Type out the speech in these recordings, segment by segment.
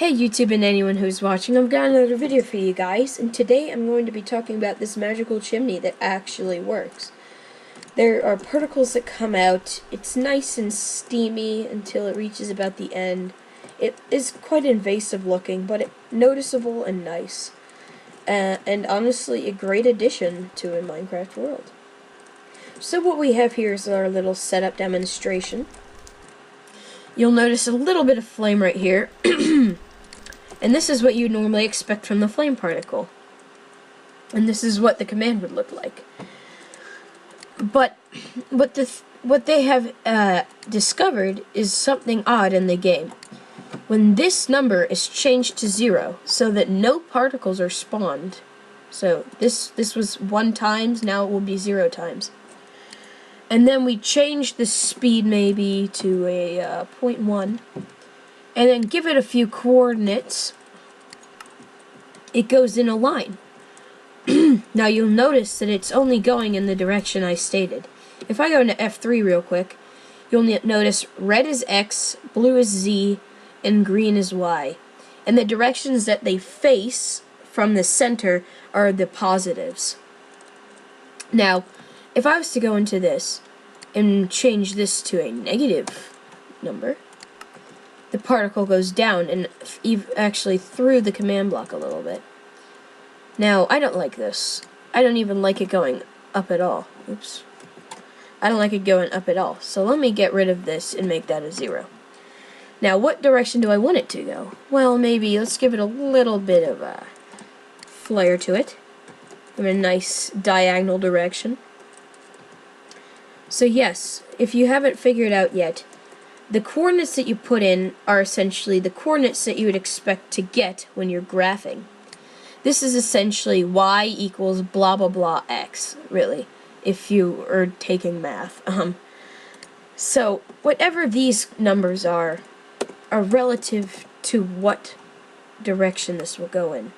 Hey YouTube and anyone who's watching, I've got another video for you guys, and today I'm going to be talking about this magical chimney that actually works. There are particles that come out. It's nice and steamy until it reaches about the end. It is quite invasive looking, but noticeable and nice. And honestly, a great addition to a Minecraft world. So what we have here is our little setup demonstration. You'll notice a little bit of flame right here. And this is what you normally expect from the flame particle. And this is what the command would look like. But what they have discovered is something odd in the game. When this number is changed to 0, so that no particles are spawned. So this was 1 times, now it will be 0 times. And then we change the speed maybe to a 0.1. And then give it a few coordinates. It goes in a line. Now you'll notice that it's only going in the direction I stated. If I go into F3 real quick, you'll notice red is X, blue is Z, and green is Y. And the directions that they face from the center are the positives. Now, if I was to go into this and change this to a negative number, the particle goes down and actually through the command block a little bit. Now, I don't like this. I don't even like it going up at all. Oops. I don't like it going up at all. So let me get rid of this and make that a 0. Now, what direction do I want it to go? Well, maybe let's give it a little bit of a flair to it. In a nice diagonal direction. So yes, if you haven't figured out yet, the coordinates that you put in are essentially the coordinates that you would expect to get when you're graphing. This is essentially y equals blah blah blah x, really, if you are taking math. So whatever these numbers are relative to what direction this will go in.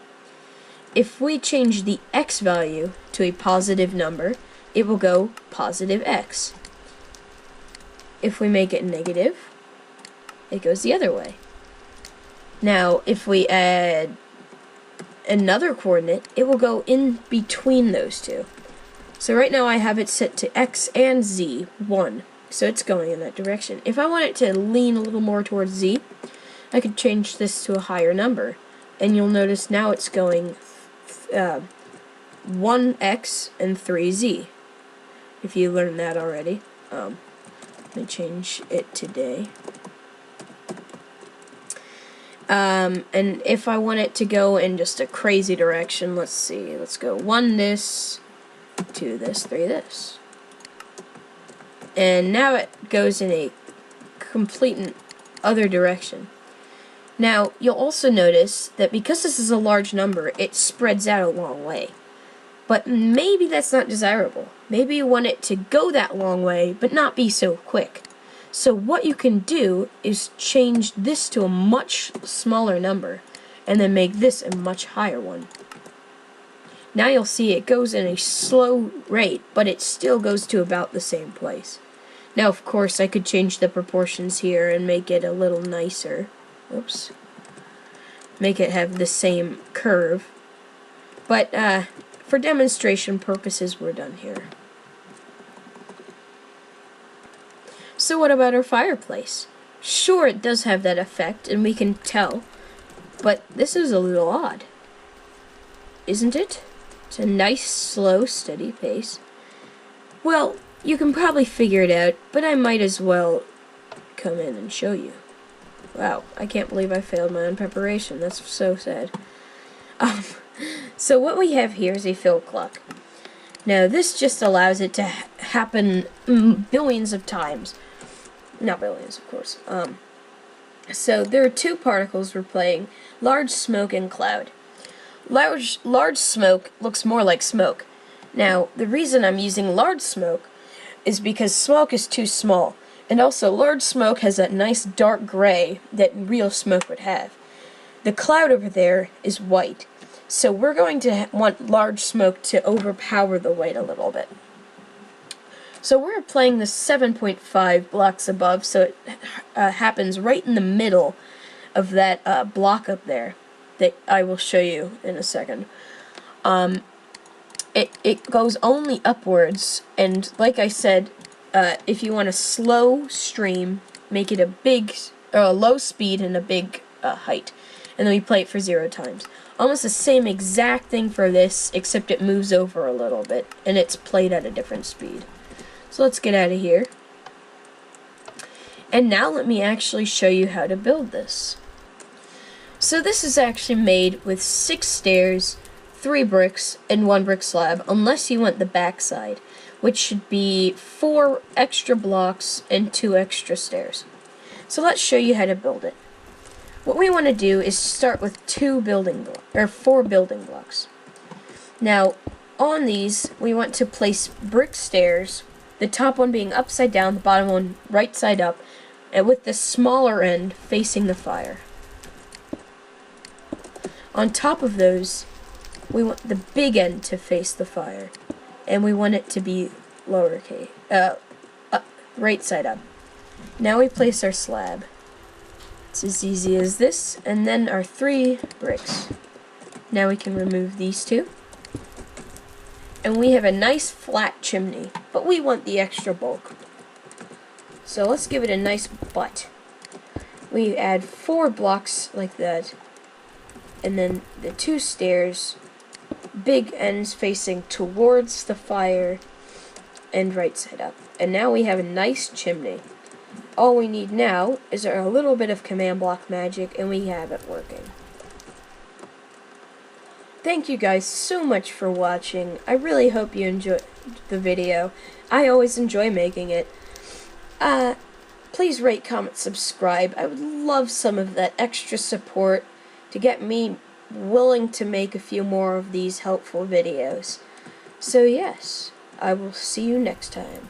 If we change the x value to a positive number, it will go positive x. If we make it negative, it goes the other way. Now, if we add another coordinate, it will go in between those two. So right now I have it set to x and z, 1. So it's going in that direction. If I want it to lean a little more towards z, I could change this to a higher number. And you'll notice now it's going 1x and 3z. If you learned that already. Let me change it today. And if I want it to go in just a crazy direction, let's see, let's go 1 this, 2 this, 3 this. And now it goes in a complete other direction. Now, you'll also notice that because this is a large number, it spreads out a long way. But maybe that's not desirable. Maybe you want it to go that long way, but not be so quick. So what you can do is change this to a much smaller number, and then make this a much higher one. Now you'll see it goes in a slow rate, but it still goes to about the same place. Now, of course, I could change the proportions here and make it a little nicer. Oops. Make it have the same curve. But, for demonstration purposes, we're done here. So what about our fireplace? Sure, it does have that effect, and we can tell, but this is a little odd. Isn't it? It's a nice, slow, steady pace. Well, you can probably figure it out, but I might as well come in and show you. Wow, I can't believe I failed my own preparation. That's so sad. So what we have here is a fill clock. Now this just allows it to happen billions of times. Not billions, of course. So there are 2 particles we're playing, large smoke and cloud. Large smoke looks more like smoke. Now the reason I'm using large smoke is because smoke is too small. And also large smoke has that nice dark gray that real smoke would have. The cloud over there is white. So we're going to want large smoke to overpower the white a little bit. So we're playing the 7.5 blocks above, so it happens right in the middle of that block up there that I will show you in a second. It goes only upwards, and like I said, if you want a slow stream, make it a low speed and a big height, and then we play it for 0 times. Almost the same exact thing for this, except it moves over a little bit, and it's played at a different speed. So let's get out of here. And now let me actually show you how to build this. So this is actually made with 6 stairs, 3 bricks, and 1 brick slab, unless you want the backside, which should be 4 extra blocks and 2 extra stairs. So let's show you how to build it. What we want to do is start with 4 building blocks. Now, on these, we want to place brick stairs, the top one being upside down, the bottom one right side up, and with the smaller end facing the fire. On top of those, we want the big end to face the fire, and we want it to be right side up. Now we place our slab. It's as easy as this, and then our 3 bricks. Now we can remove these 2. And we have a nice flat chimney, but we want the extra bulk. So let's give it a nice butt. We add 4 blocks like that, and then the 2 stairs, big ends facing towards the fire, and right side up. And now we have a nice chimney. All we need now is a little bit of command block magic, and we have it working. Thank you guys so much for watching. I really hope you enjoyed the video. I always enjoy making it. Please rate, comment, subscribe. I would love some of that extra support to get me willing to make a few more of these helpful videos. So yes, I will see you next time.